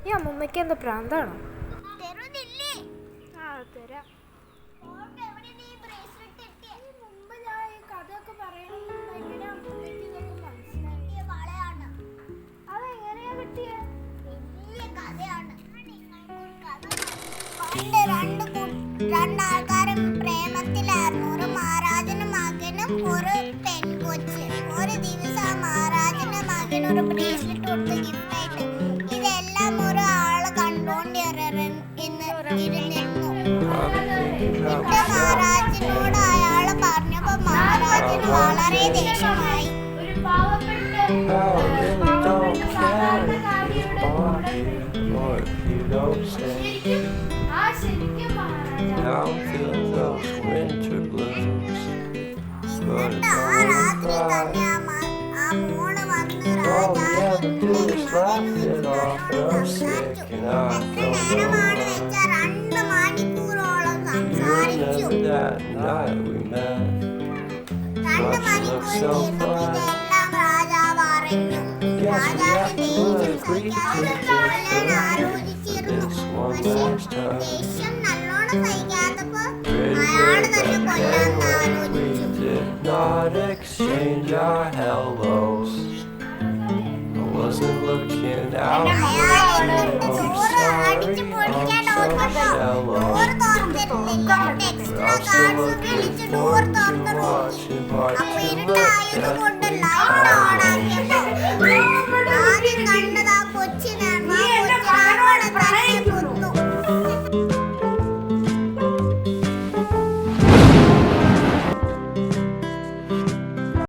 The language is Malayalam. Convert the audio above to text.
ഈ അമ്മൂമ്മയ്ക്ക് എന്താ പ്രാന്താണോ? രണ്ടാൾക്കാരും പ്രേമത്തിലായിരുന്നു. ഒരു മഹാരാജന്റെ മകനും ഒരു പെൺകൊച്ച്. ഒരു ദിവസം മഹാരാജന്റെ മകന് ഒരു ബ്രേസ്ലെറ്റ് കൊടുത്ത് ഗിഫ്റ്റായിട്ട്. ഇതെല്ലാം ഒരാള് കണ്ടോണ്ടിരുന്നു. മഹാരാജനോട് അയാള് പറഞ്ഞപ്പോ മഹാരാജന് വളരെ ദേഷ്യമായി. എന്നിട്ട് ആ രാത്രി തന്നെ ആ മോള് വന്ന് രാജാവിന്റെ എത്ര നേരമാണ് വെച്ചാൽ 2 മണിക്കൂറോളം സംസാരിച്ചു. 2 മണിക്കൂർ തീർന്നപ്പോ ഇതെല്ലാം രാജാവ് അറിഞ്ഞു. രാജാവിന് ദേഷ്യം സഹിക്കാതെ കൊല്ലാൻ ആലോചിച്ചിരുന്നു. പക്ഷെ ദേഷ്യം നല്ലോണം സഹിക്കാത്തപ്പോ അയാള് തന്നെ കൊല്ലാൻ ആലോചിച്ചു. Not exchange our hellos. I wasn't looking out for you. I'm sorry, I'm so shallow. But I'm still looking for